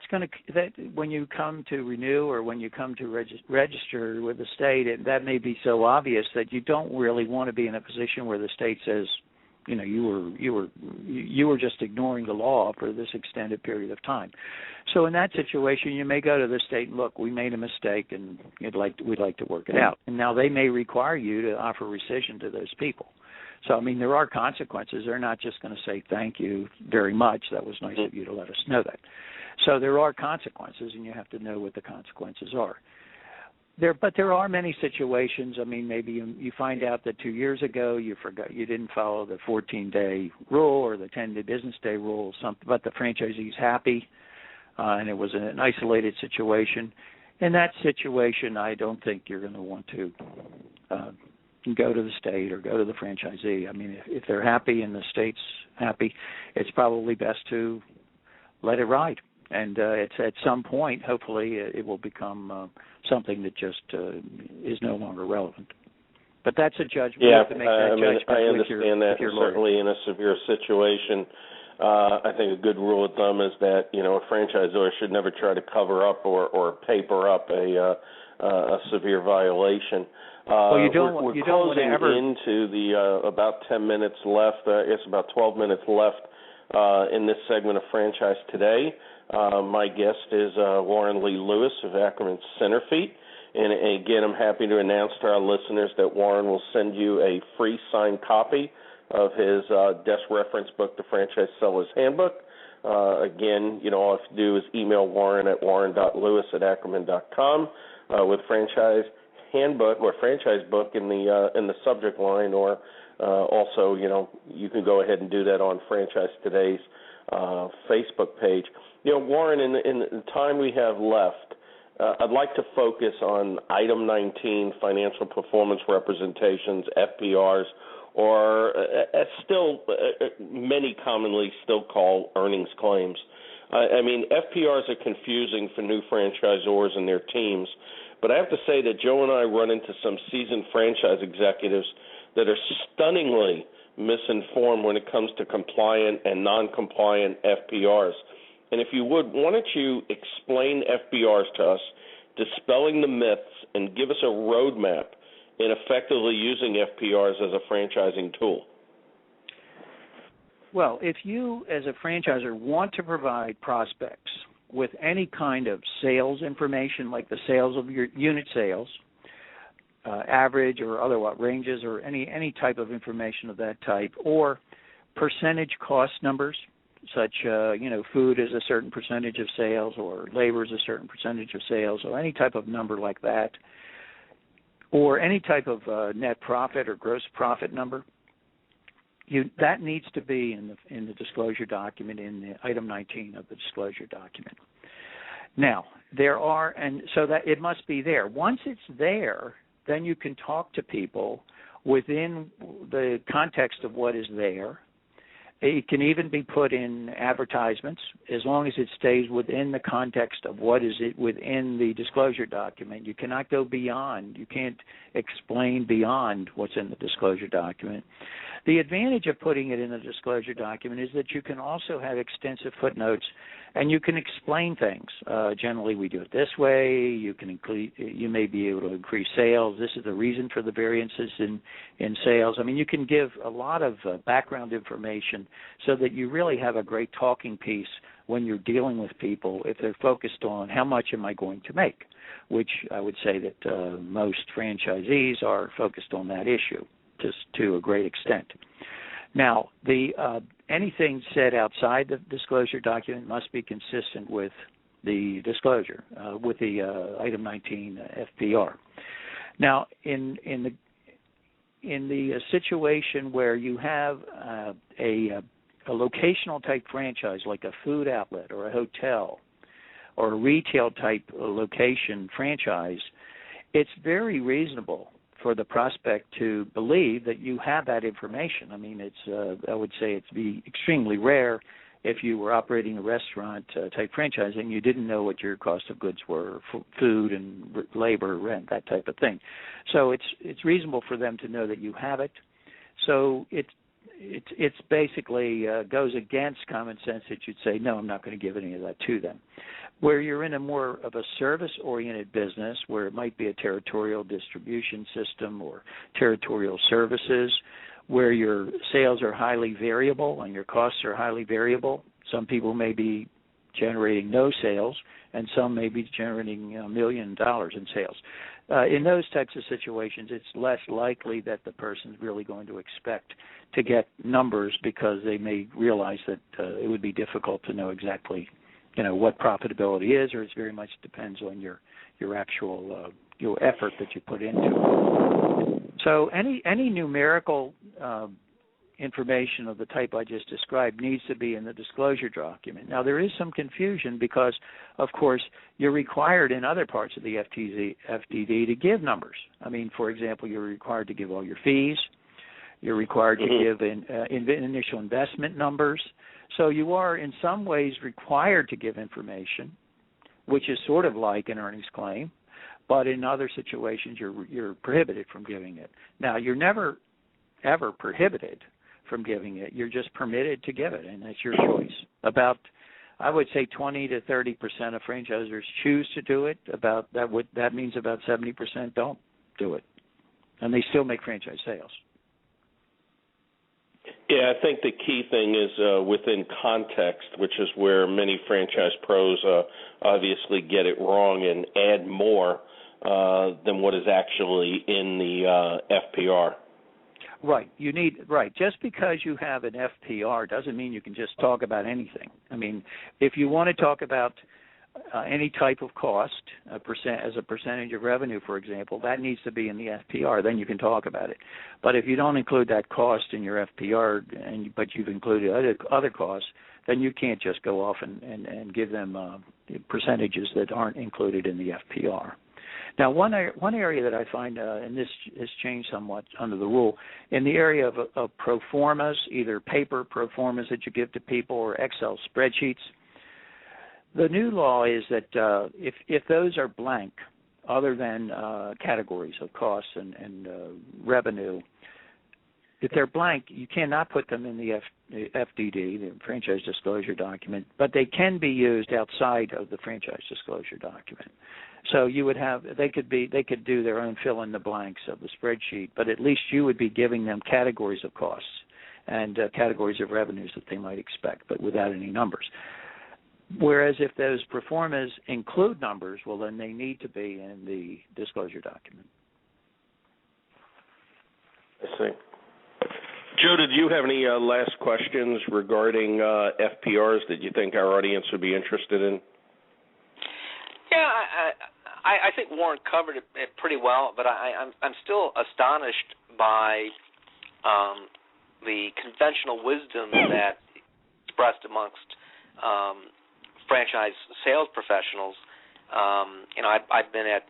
when you come to renew or when you come to register with the state, that may be so obvious that you don't really want to be in a position where the state says, you were just ignoring the law for this extended period of time. So in that situation, you may go to the state and look, we made a mistake, and we'd like to work it out. And now they may require you to offer rescission to those people. So I mean, there are consequences. They're not just going to say thank you very much. That was nice of you to let us know that. So there are consequences, and you have to know what the consequences are. But there are many situations. I mean, maybe you find out that 2 years ago you didn't follow the 14-day rule or the 10-day business day rule, but the franchisee's happy, and it was an isolated situation. In that situation, I don't think you're going to want to go to the state or go to the franchisee. I mean, if they're happy and the state's happy, it's probably best to let it ride. And it's at some point, hopefully, it will become something that just is no longer relevant. But that's a judgment. Yeah, you have to make that judgment I understand that. Certainly in a severe situation, I think a good rule of thumb is that, a franchisor should never try to cover up or paper up a severe violation. Well, we're closing into the about 10 minutes left. I guess about 12 minutes left in this segment of Franchise Today. My guest is Warren Lee Lewis of Akerman Senterfitt. And again, I'm happy to announce to our listeners that Warren will send you a free signed copy of his desk reference book, The Franchise Seller's Handbook. Again, all you have to do is email Warren at warren.lewis@akerman.com with franchise handbook or franchise book in the subject line, or also, you can go ahead and do that on Franchise Today's Facebook page. Warren, in the time we have left, I'd like to focus on item 19, financial performance representations, FPRs, or still many commonly still call earnings claims. I mean, FPRs are confusing for new franchisors and their teams, but I have to say that Joe and I run into some seasoned franchise executives that are stunningly misinformed when it comes to compliant and non-compliant FPRs. And if you would, why don't you explain FPRs to us, dispelling the myths, and give us a roadmap in effectively using FPRs as a franchising tool? Well, if you as a franchisor want to provide prospects with any kind of sales information, like the sales of your unit sales, average or otherwise ranges, or any type of information of that type, or percentage cost numbers, such food is a certain percentage of sales, or labor is a certain percentage of sales, or any type of number like that, or any type of net profit or gross profit number, that needs to be in the disclosure document, in the item 19 of the disclosure document. Now, so that it must be there. Once it's there, then you can talk to people within the context of what is there. It can even be put in advertisements, as long as it stays within the context of what is it within the disclosure document. You cannot go beyond. You can't explain beyond what's in the disclosure document. The advantage of putting it in the disclosure document is that you can also have extensive footnotes, and you can explain things. Generally, we do it this way. You may be able to increase sales. This is the reason for the variances in sales. I mean, you can give a lot of background information so that you really have a great talking piece when you're dealing with people if they're focused on how much am I going to make, which I would say that most franchisees are focused on that issue just to a great extent. Now, anything said outside the disclosure document must be consistent with the disclosure, with the item 19 FPR. Now, in the situation where you have a locational type franchise, like a food outlet or a hotel or a retail type location franchise, it's very reasonable for the prospect to believe that you have that information. I mean, I would say it'd be extremely rare if you were operating a restaurant type franchise and you didn't know what your cost of goods were, food and labor, rent, that type of thing. So it's reasonable for them to know that you have it. So it's basically goes against common sense that you'd say, no, I'm not going to give any of that to them. Where you're in a more of a service-oriented business, where it might be a territorial distribution system or territorial services, where your sales are highly variable and your costs are highly variable. Some people may be generating no sales, and some may be generating $1 million in sales. In those types of situations, it's less likely that the person's really going to expect to get numbers, because they may realize that it would be difficult to know exactly what profitability is, or it very much depends on your actual your effort that you put into it. So any numerical information of the type I just described needs to be in the disclosure document. Now, there is some confusion because, of course, you're required in other parts of the FDD to give numbers. I mean, for example, you're required to give all your fees. You're required to give initial investment numbers. So you are in some ways required to give information, which is sort of like an earnings claim, but in other situations you're prohibited from giving it. Now, you're never, ever prohibited from giving it. You're just permitted to give it, and that's your choice. I would say 20 to 30% of franchisors choose to do it. That means about 70% don't do it, and they still make franchise sales. Yeah, I think the key thing is within context, which is where many franchise pros obviously get it wrong and add more than what is actually in the FPR. Right. Just because you have an FPR doesn't mean you can just talk about anything. I mean, if you want to talk about any type of cost, as a percentage of revenue, for example, that needs to be in the FPR. Then you can talk about it. But if you don't include that cost in your FPR, but you've included other costs, then you can't just go off and give them percentages that aren't included in the FPR. Now, one area that I find, and this has changed somewhat under the rule, in the area of pro formas, either paper pro formas that you give to people or Excel spreadsheets, The new law is that if those are blank, other than categories of costs and revenue, if they're blank, you cannot put them in the FDD, the Franchise Disclosure Document, but they can be used outside of the Franchise Disclosure Document. So you would have they could do their own fill in the blanks of the spreadsheet, but at least you would be giving them categories of costs and categories of revenues that they might expect, but without any numbers. Whereas if those pro formas include numbers, well, then they need to be in the disclosure document. I see. Joe, did you have any last questions regarding FPRs that you think our audience would be interested in? Yeah, I think Warren covered it pretty well, but I'm still astonished by the conventional wisdom that expressed amongst franchise sales professionals. I've been at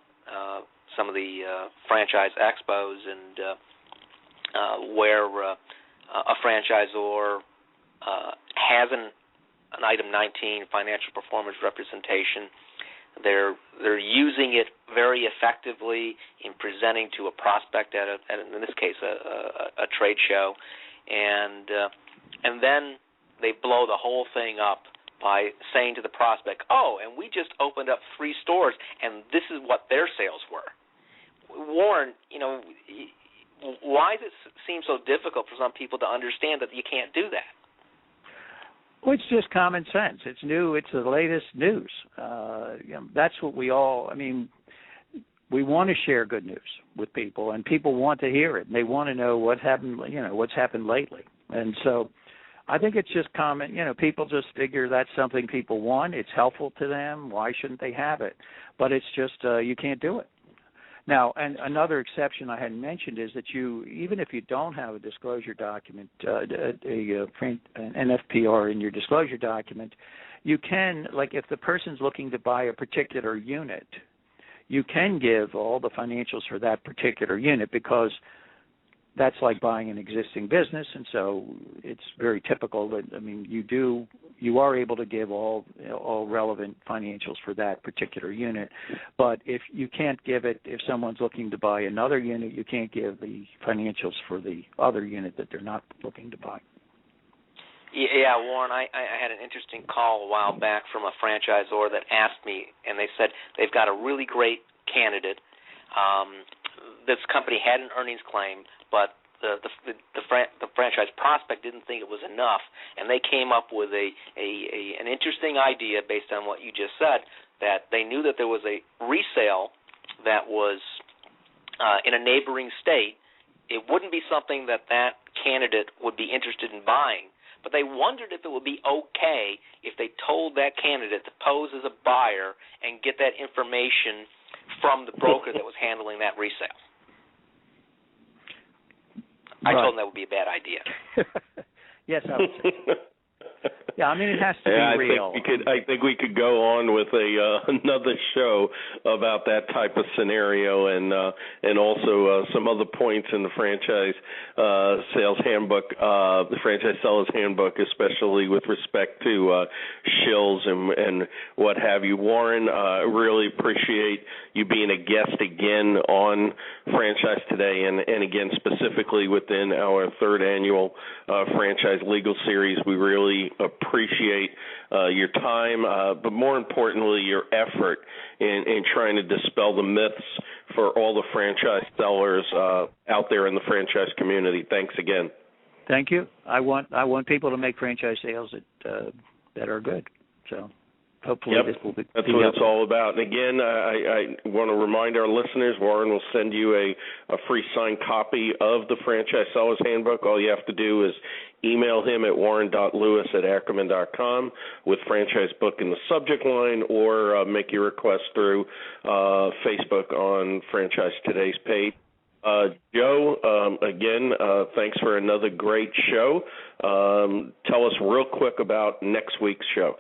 some of the franchise expos and where a franchisor has an Item 19 financial performance representation. They're using it very effectively in presenting to a prospect at in this case a trade show, and then they blow the whole thing up by saying to the prospect, "Oh, and we just opened up 3 stores, and this is what their sales were." Warren, why does it seem so difficult for some people to understand that you can't do that? Well, it's just common sense. It's new. It's the latest news. That's what we all. I mean, we want to share good news with people, and people want to hear it. And they want to know what happened. What's happened lately. And so, I think it's just common. People just figure that's something people want. It's helpful to them. Why shouldn't they have it? But it's just you can't do it. Now, and another exception I hadn't mentioned is that even if you don't have a disclosure document, an FPR in your disclosure document, you can, like if the person's looking to buy a particular unit, you can give all the financials for that particular unit because that's like buying an existing business, and so it's very typical that, you are able to give all relevant financials for that particular unit. But if you can't give it, if someone's looking to buy another unit, you can't give the financials for the other unit that they're not looking to buy. Yeah, Warren, I had an interesting call a while back from a franchisor that asked me, and they said they've got a really great candidate. This company had an earnings claim, but the franchise prospect didn't think it was enough, and they came up with an interesting idea based on what you just said, that they knew that there was a resale that was in a neighboring state. It wouldn't be something that candidate would be interested in buying, but they wondered if it would be okay if they told that candidate to pose as a buyer and get that information from the broker that was handling that resale. I told them that would be a bad idea. Yes, I would say. Yeah, it has to be real. I think we could go on with another show about that type of scenario, and also some other points in the franchise sales handbook, the franchise seller's handbook, especially with respect to shills and what have you. Warren, I really appreciate you being a guest again on Franchise Today, and again specifically within our 3rd annual franchise legal series. We really appreciate your time, but more importantly, your effort in trying to dispel the myths for all the franchise sellers out there in the franchise community. Thanks again. Thank you. I want people to make franchise sales that are good. So hopefully this will be. That's what it's all about. And again, I want to remind our listeners, Warren will send you a free signed copy of the Franchise Seller's Handbook. All you have to do is email him at warren.lewis@akerman.com with franchise book in the subject line, or make your request through Facebook on Franchise Today's page. Joe, again, thanks for another great show. Tell us real quick about next week's show.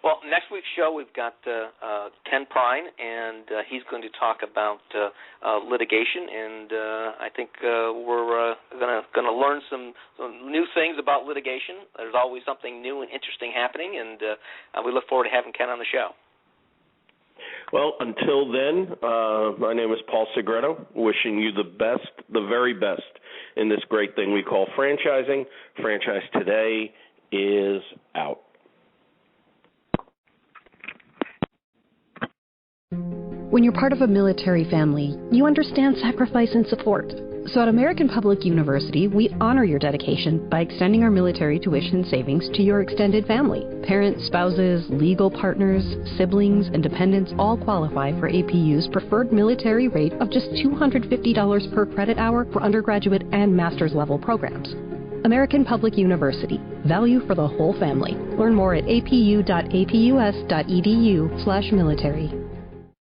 Well, next week's show we've got Ken Prine, and he's going to talk about litigation, and I think we're going to learn some new things about litigation. There's always something new and interesting happening, and we look forward to having Ken on the show. Well, until then, my name is Paul Segreto, wishing you the best, the very best, in this great thing we call franchising. Franchise Today is out. When you're part of a military family, you understand sacrifice and support. So at American Public University, we honor your dedication by extending our military tuition savings to your extended family. Parents, spouses, legal partners, siblings, and dependents all qualify for APU's preferred military rate of just $250 per credit hour for undergraduate and master's level programs. American Public University. Value for the whole family. Learn more at apu.apus.edu/military.